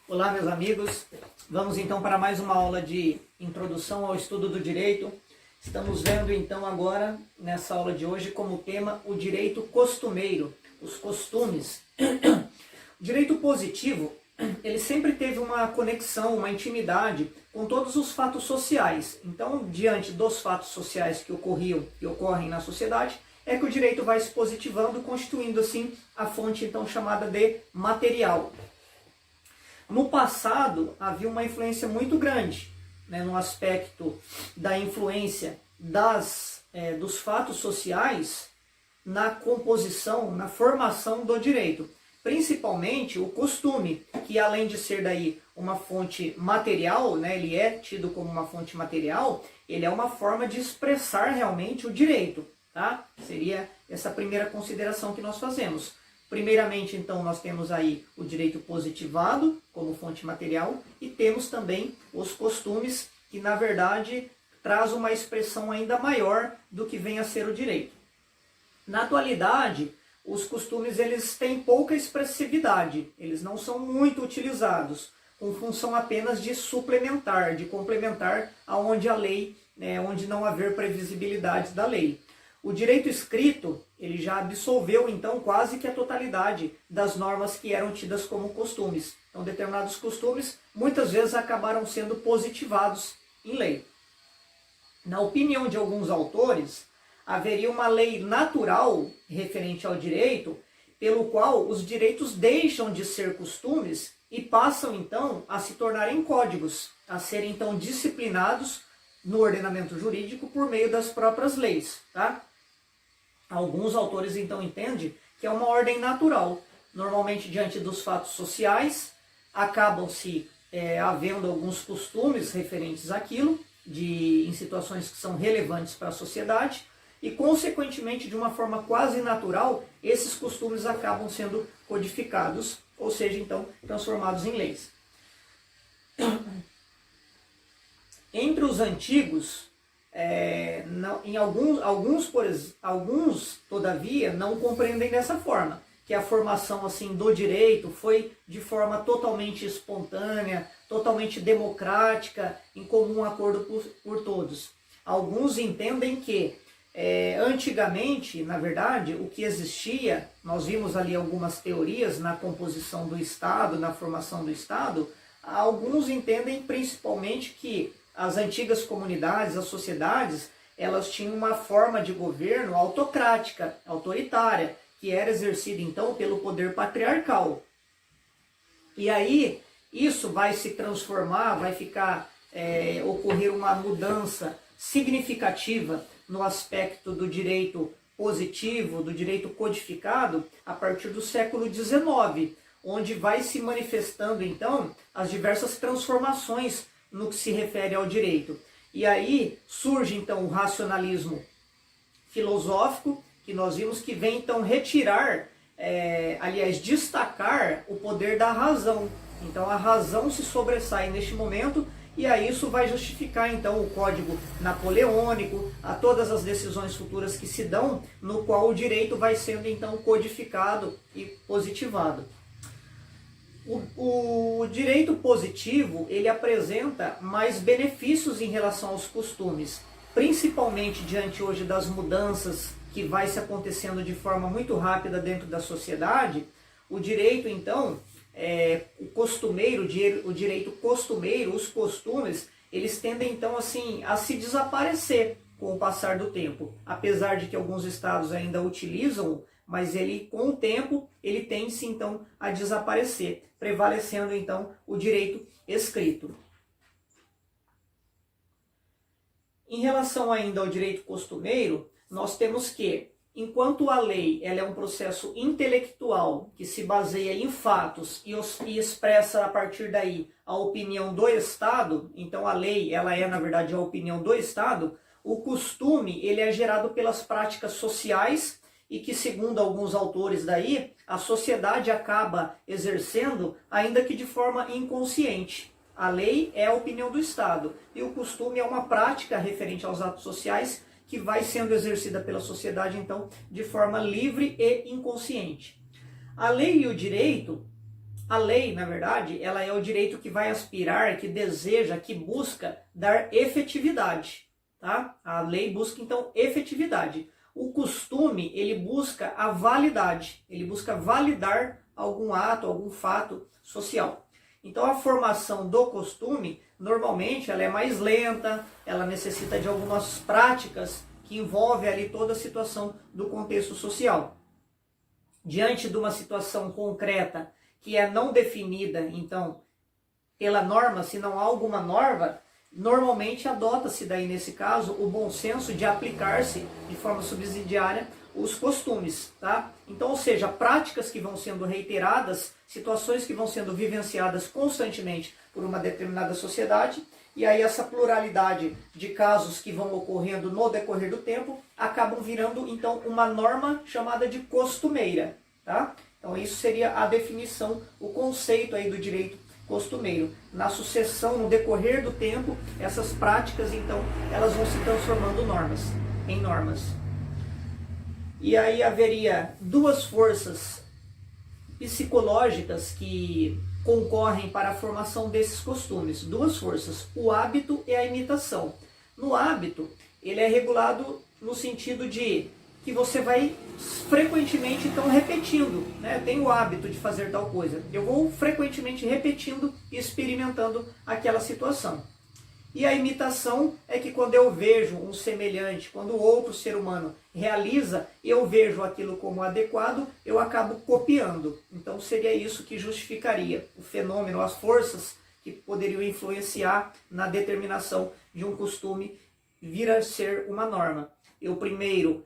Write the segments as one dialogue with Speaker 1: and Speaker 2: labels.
Speaker 1: Olá, meus amigos. Vamos então para mais uma aula de introdução ao estudo do direito. Estamos vendo então agora, nessa aula de hoje, como tema o direito costumeiro, os costumes. O direito positivo, ele sempre teve uma conexão, uma intimidade com todos os fatos sociais. Então, diante dos fatos sociais que ocorriam e ocorrem na sociedade, é que o direito vai se positivando, constituindo assim a fonte então chamada de material. No passado, havia uma influência muito grande, no aspecto da influência dos fatos sociais na composição, na formação do direito. Principalmente o costume, que além de ser daí uma fonte material, ele é tido como uma fonte material, ele é uma forma de expressar realmente o direito. Tá? Seria essa primeira consideração que nós fazemos. Primeiramente, então, nós temos aí o direito positivado como fonte material e temos também os costumes, que na verdade traz uma expressão ainda maior do que vem a ser o direito. Na atualidade, os costumes eles têm pouca expressividade, eles não são muito utilizados, com função apenas de suplementar, de complementar aonde a lei, onde não haver previsibilidade da lei. O direito escrito, ele já absolveu, então, quase que a totalidade das normas que eram tidas como costumes. Então, determinados costumes, muitas vezes, acabaram sendo positivados em lei. Na opinião de alguns autores, haveria uma lei natural referente ao direito, pelo qual os direitos deixam de ser costumes e passam, então, a se tornarem códigos, a serem, então, disciplinados no ordenamento jurídico por meio das próprias leis, tá? Alguns autores, então, entendem que é uma ordem natural. Normalmente, diante dos fatos sociais, acabam-se havendo alguns costumes referentes àquilo, em situações que são relevantes para a sociedade, e, consequentemente, de uma forma quase natural, esses costumes acabam sendo codificados, ou seja, então, transformados em leis. Entre os antigos, alguns, todavia, não compreendem dessa forma, que a formação assim, do direito foi de forma totalmente espontânea, totalmente democrática, em comum acordo por todos. Alguns entendem que, antigamente, na verdade, o que existia, nós vimos ali algumas teorias na composição do Estado, na formação do Estado, alguns entendem principalmente que as antigas comunidades, as sociedades, elas tinham uma forma de governo autocrática, autoritária, que era exercida então pelo poder patriarcal. E aí isso vai se transformar, vai ocorrer uma mudança significativa no aspecto do direito positivo, do direito codificado, a partir do século XIX, onde vai se manifestando então as diversas transformações no que se refere ao direito. E aí surge então o racionalismo filosófico, que nós vimos que vem então retirar, destacar o poder da razão. Então a razão se sobressai neste momento, e aí isso vai justificar então o Código Napoleônico, a todas as decisões futuras que se dão, no qual o direito vai sendo então codificado e positivado. O direito positivo, ele apresenta mais benefícios em relação aos costumes, principalmente diante hoje das mudanças que vai se acontecendo de forma muito rápida dentro da sociedade. O direito, então, o direito costumeiro, os costumes, eles tendem, então, assim, a se desaparecer com o passar do tempo. Apesar de que alguns estados ainda utilizam, mas ele, com o tempo, ele tende-se, então, a desaparecer, prevalecendo, então, o direito escrito. Em relação ainda ao direito costumeiro, nós temos que, enquanto a lei ela é um processo intelectual que se baseia em fatos e expressa a partir daí a opinião do Estado, então a lei ela é, na verdade, a opinião do Estado, o costume ele é gerado pelas práticas sociais, e que, segundo alguns autores daí, a sociedade acaba exercendo, ainda que de forma inconsciente. A lei é a opinião do Estado, e o costume é uma prática referente aos atos sociais que vai sendo exercida pela sociedade, então, de forma livre e inconsciente. A lei e o direito, A lei, na verdade, ela é o direito que vai aspirar, que deseja, que busca dar efetividade, tá? A lei busca, então, efetividade. O costume, ele busca a validade, ele busca validar algum ato, algum fato social. Então, a formação do costume, normalmente, ela é mais lenta, ela necessita de algumas práticas que envolvem ali toda a situação do contexto social. Diante de uma situação concreta que é não definida, então, pela norma, se não há alguma norma, normalmente adota-se daí, nesse caso, o bom senso de aplicar-se de forma subsidiária os costumes, tá? Então, ou seja, práticas que vão sendo reiteradas, situações que vão sendo vivenciadas constantemente por uma determinada sociedade, e aí essa pluralidade de casos que vão ocorrendo no decorrer do tempo, acabam virando, então, uma norma chamada de costumeira, tá? Então, isso seria a definição, o conceito aí do direito costumeiro. Na sucessão, no decorrer do tempo, essas práticas, então, elas vão se transformando em normas. E aí haveria duas forças psicológicas que concorrem para a formação desses costumes. Duas forças, o hábito e a imitação. No hábito, ele é regulado no sentido de que você vai frequentemente, então, repetindo, né? Tem o hábito de fazer tal coisa. Eu vou frequentemente repetindo e experimentando aquela situação. E a imitação é que quando eu vejo um semelhante, quando o outro ser humano realiza, eu vejo aquilo como adequado, eu acabo copiando. Então seria isso que justificaria o fenômeno, as forças que poderiam influenciar na determinação de um costume vir a ser uma norma. Eu primeiro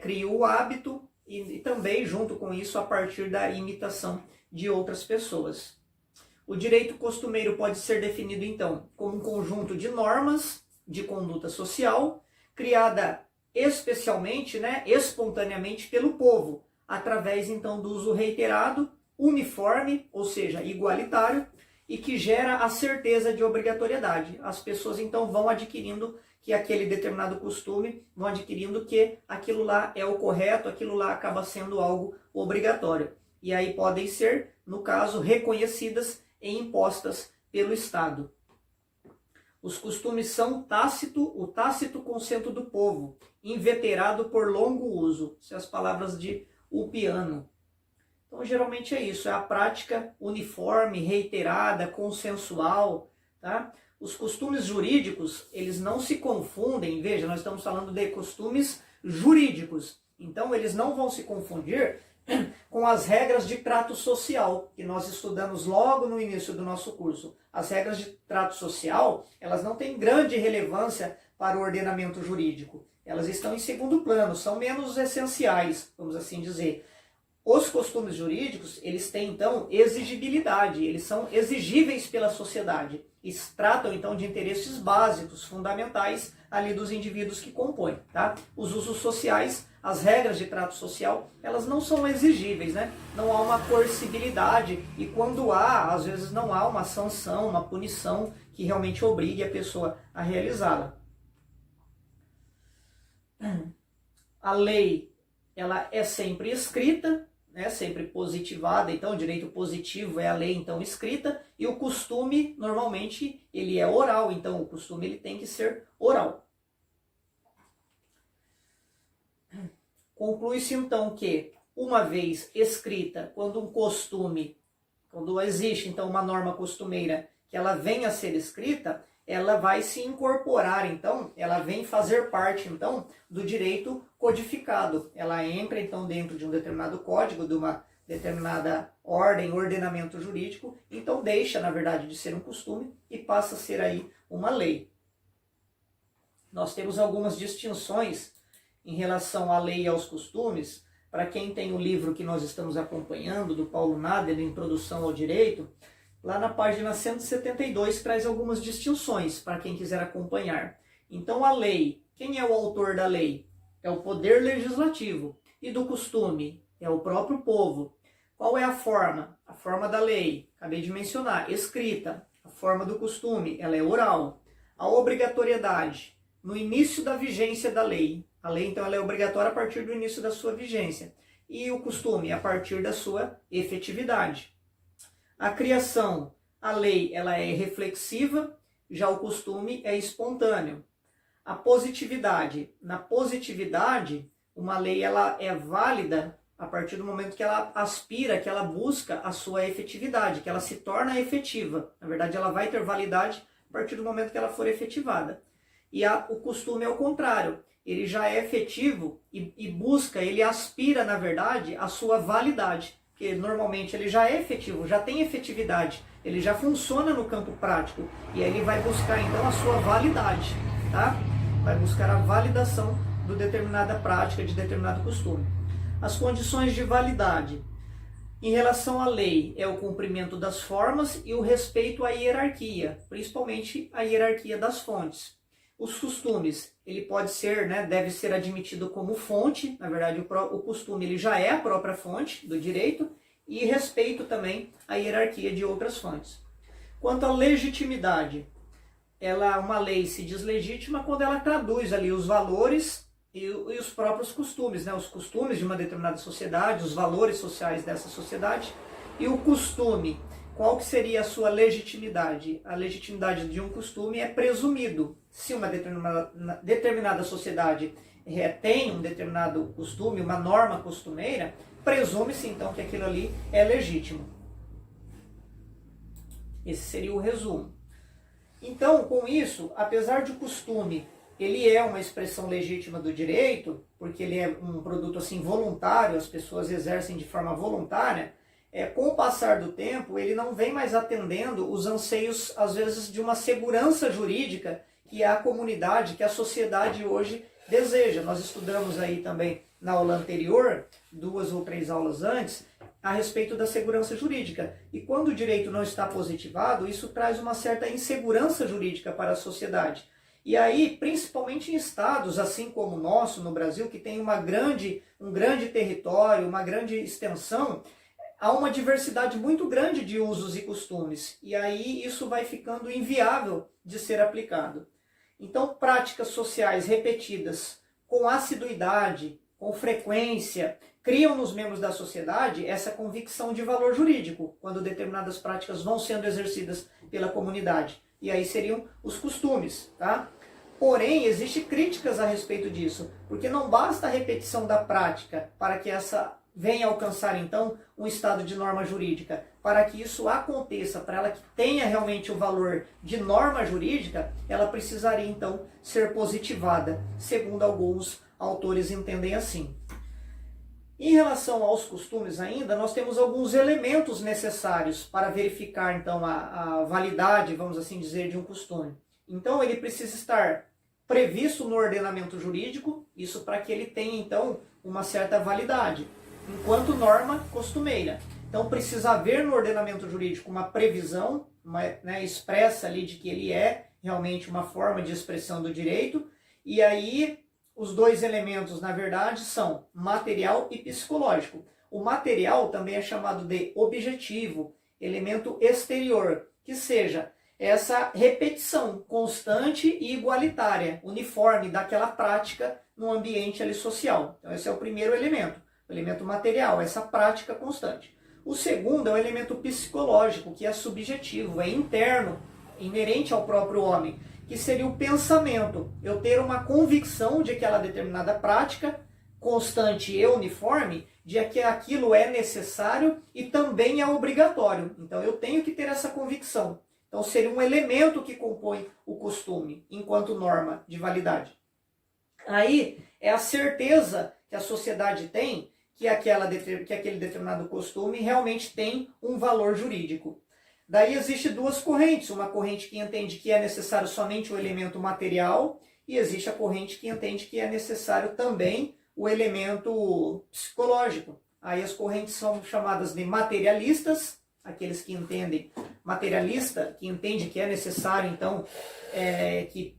Speaker 1: crio o hábito e também junto com isso a partir da imitação de outras pessoas. O direito costumeiro pode ser definido, então, como um conjunto de normas de conduta social, criada especialmente, espontaneamente pelo povo, através, então, do uso reiterado, uniforme, ou seja, igualitário, e que gera a certeza de obrigatoriedade. As pessoas, então, vão adquirindo que aquele determinado costume, vão adquirindo que aquilo lá é o correto, aquilo lá acaba sendo algo obrigatório. E aí podem ser, no caso, reconhecidas e impostas pelo Estado. Os costumes são o tácito consenso do povo, inveterado por longo uso. São as palavras de Ulpiano. Então, geralmente é isso, é a prática uniforme, reiterada, consensual, tá? Os costumes jurídicos, eles não se confundem, veja, nós estamos falando de costumes jurídicos, então eles não vão se confundir com as regras de trato social, que nós estudamos logo no início do nosso curso. As regras de trato social, elas não têm grande relevância para o ordenamento jurídico. Elas estão em segundo plano, são menos essenciais, vamos assim dizer. Os costumes jurídicos, eles têm, então, exigibilidade, eles são exigíveis pela sociedade. E tratam, então, de interesses básicos, fundamentais, ali dos indivíduos que compõem, tá? Os usos sociais, as regras de trato social, elas não são exigíveis, né? Não há uma coercibilidade e quando há, às vezes não há uma sanção, uma punição que realmente obrigue a pessoa a realizá-la. A lei, ela é sempre escrita, sempre positivada, então o direito positivo é a lei então escrita, e o costume normalmente ele é oral, então o costume ele tem que ser oral. Conclui-se então que, uma vez escrita, quando um costume, quando existe então uma norma costumeira que ela vem a ser escrita, ela vai se incorporar, então, ela vem fazer parte, então, do direito codificado. Ela entra, então, dentro de um determinado código, de uma determinada ordem, ordenamento jurídico, então deixa, na verdade, de ser um costume e passa a ser aí uma lei. Nós temos algumas distinções em relação à lei e aos costumes. Para quem tem o livro que nós estamos acompanhando, do Paulo Nader, Introdução ao Direito, lá na página 172 traz algumas distinções para quem quiser acompanhar. Então a lei, quem é o autor da lei? É o poder legislativo. E do costume? É o próprio povo. Qual é a forma? A forma da lei, acabei de mencionar, escrita. A forma do costume, ela é oral. A obrigatoriedade, no início da vigência da lei. A lei, então, ela é obrigatória a partir do início da sua vigência. E o costume, a partir da sua efetividade. A criação, a lei, ela é reflexiva, já o costume é espontâneo. A positividade, na positividade, uma lei ela é válida a partir do momento que ela aspira, que ela busca a sua efetividade, que ela se torna efetiva. Na verdade, ela vai ter validade a partir do momento que ela for efetivada. E o costume é o contrário. Ele já é efetivo e busca, ele aspira, na verdade, a sua validade. Porque normalmente ele já é efetivo, já tem efetividade, ele já funciona no campo prático. E aí ele vai buscar, então, a sua validade, tá? Vai buscar a validação de determinada prática, de determinado costume. As condições de validade. Em relação à lei, é o cumprimento das formas e o respeito à hierarquia, principalmente a hierarquia das fontes. Os costumes, ele pode ser, deve ser admitido como fonte, na verdade o costume ele já é a própria fonte do direito, e respeito também à hierarquia de outras fontes. Quanto à legitimidade, uma lei se diz legítima quando ela traduz ali os valores e os próprios costumes, os costumes de uma determinada sociedade, os valores sociais dessa sociedade. E o costume, qual que seria a sua legitimidade? A legitimidade de um costume é presumido. Se uma determinada sociedade tem um determinado costume, uma norma costumeira, presume-se então que aquilo ali é legítimo. Esse seria o resumo. Então, com isso, apesar de o costume ele é uma expressão legítima do direito, porque ele é um produto assim voluntário, as pessoas exercem de forma voluntária, com o passar do tempo, ele não vem mais atendendo os anseios, às vezes, de uma segurança jurídica que a comunidade, que a sociedade hoje deseja. Nós estudamos aí também na aula anterior, 2 ou 3 aulas antes, a respeito da segurança jurídica. E quando o direito não está positivado, isso traz uma certa insegurança jurídica para a sociedade. E aí, principalmente em estados, assim como o nosso, no Brasil, que tem um grande território, uma grande extensão, há uma diversidade muito grande de usos e costumes. E aí isso vai ficando inviável de ser aplicado. Então, práticas sociais repetidas com assiduidade, com frequência, criam nos membros da sociedade essa convicção de valor jurídico, quando determinadas práticas vão sendo exercidas pela comunidade. E aí seriam os costumes, tá? Porém, existem críticas a respeito disso, porque não basta a repetição da prática para que essa venha alcançar, então, um estado de norma jurídica. Para que isso aconteça, para ela que tenha realmente o valor de norma jurídica, ela precisaria, então, ser positivada, segundo alguns autores entendem assim. Em relação aos costumes ainda, nós temos alguns elementos necessários para verificar, então, a validade, vamos assim dizer, de um costume. Então, ele precisa estar previsto no ordenamento jurídico, isso para que ele tenha, então, uma certa validade, enquanto norma costumeira. Então, precisa haver no ordenamento jurídico uma previsão, expressa ali de que ele é realmente uma forma de expressão do direito, e aí os dois elementos, na verdade, são material e psicológico. O material também é chamado de objetivo, elemento exterior, que seja essa repetição constante e igualitária, uniforme daquela prática no ambiente ali social. Então esse é o primeiro elemento, o elemento material, essa prática constante. O segundo é o elemento psicológico, que é subjetivo, é interno, inerente ao próprio homem, que seria o pensamento. Eu ter uma convicção de que aquela determinada prática, constante e uniforme, de que aquilo é necessário e também é obrigatório. Então eu tenho que ter essa convicção. Então seria um elemento que compõe o costume, enquanto norma de validade. Aí é a certeza que a sociedade tem que aquele determinado costume realmente tem um valor jurídico. Daí existe duas correntes, uma corrente que entende que é necessário somente o elemento material e existe a corrente que entende que é necessário também o elemento psicológico. Aí as correntes são chamadas de materialistas, aqueles que entendem materialista, que entende que é necessário, então, que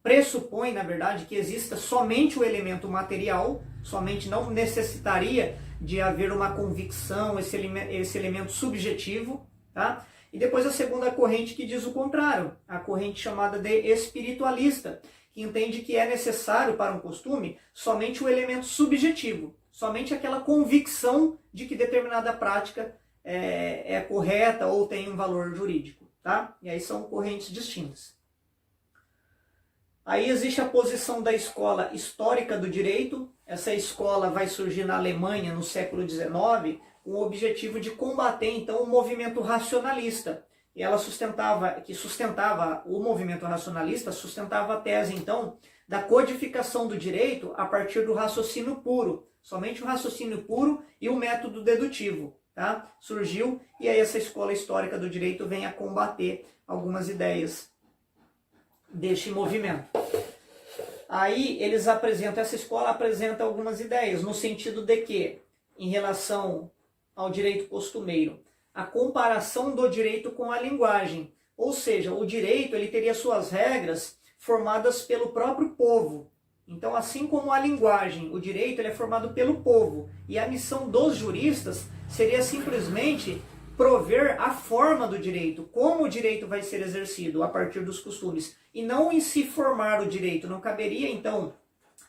Speaker 1: pressupõe, na verdade, que exista somente o elemento material, somente não necessitaria de haver uma convicção, esse elemento subjetivo, tá? E depois a segunda corrente que diz o contrário, a corrente chamada de espiritualista, que entende que é necessário para um costume somente o elemento subjetivo, somente aquela convicção de que determinada prática é correta ou tem um valor jurídico, tá? E aí são correntes distintas. Aí existe a posição da escola histórica do direito. Essa escola vai surgir na Alemanha no século XIX com o objetivo de combater então o movimento racionalista. E ela sustentava o movimento racionalista sustentava a tese então da codificação do direito a partir do raciocínio puro, somente o raciocínio puro e o método dedutivo, tá? Surgiu e aí essa escola histórica do direito vem a combater algumas ideias deste movimento. Aí essa escola apresenta algumas ideias no sentido de que, em relação ao direito costumeiro, a comparação do direito com a linguagem, ou seja, o direito ele teria suas regras formadas pelo próprio povo. Então, assim como a linguagem, o direito ele é formado pelo povo, e a missão dos juristas seria simplesmente prover a forma do direito, como o direito vai ser exercido a partir dos costumes, e não em si formar o direito. Não caberia, então,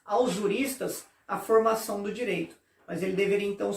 Speaker 1: aos juristas a formação do direito, mas ele deveria, então,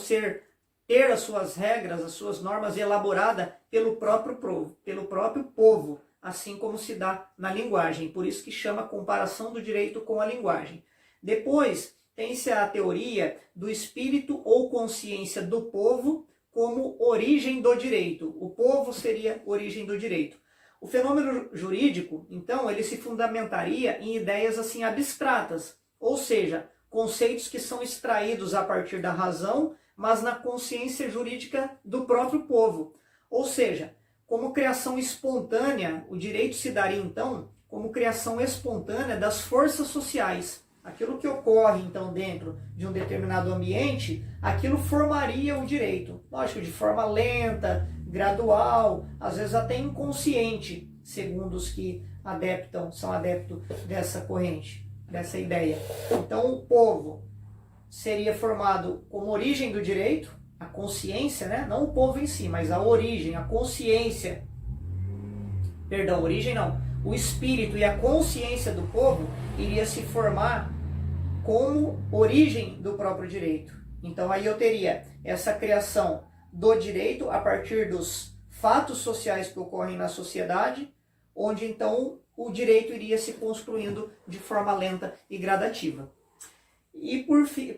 Speaker 1: ter as suas regras, as suas normas elaboradas pelo próprio povo, assim como se dá na linguagem. Por isso que chama comparação do direito com a linguagem. Depois, tem-se a teoria do espírito ou consciência do povo como origem do direito. O povo seria origem do direito. O fenômeno jurídico, então, ele se fundamentaria em ideias assim abstratas, ou seja, conceitos que são extraídos a partir da razão, mas na consciência jurídica do próprio povo. Ou seja, como criação espontânea, o direito se daria, então, como criação espontânea das forças sociais. Aquilo que ocorre, então, dentro de um determinado ambiente, aquilo formaria o direito. Lógico, de forma lenta, gradual, às vezes até inconsciente, segundo os que são adeptos dessa corrente, dessa ideia. Então, o povo seria formado como origem do direito, a consciência, né? Não o povo em si, mas a origem, a consciência. Perdão, origem não. O espírito e a consciência do povo iria se formar como origem do próprio direito. Então aí eu teria essa criação do direito a partir dos fatos sociais que ocorrem na sociedade, onde então o direito iria se construindo de forma lenta e gradativa. E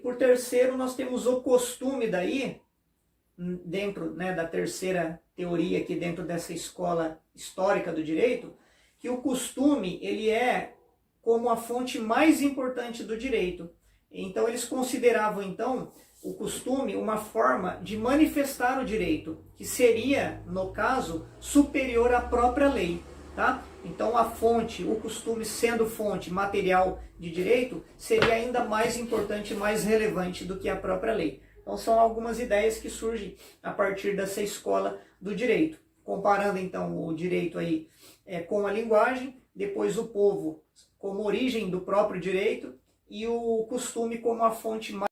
Speaker 1: por terceiro nós temos o costume daí, dentro, né, da terceira teoria aqui dentro dessa escola histórica do direito, que o costume ele é como a fonte mais importante do direito. Então eles consideravam então o costume uma forma de manifestar o direito, que seria, no caso, superior à própria lei. Tá? Então a fonte, o costume sendo fonte material de direito, seria ainda mais importante, mais relevante do que a própria lei. Então são algumas ideias que surgem a partir dessa escola do direito. Comparando então o direito aí com a linguagem, depois o povo como origem do próprio direito e o costume como a fonte mais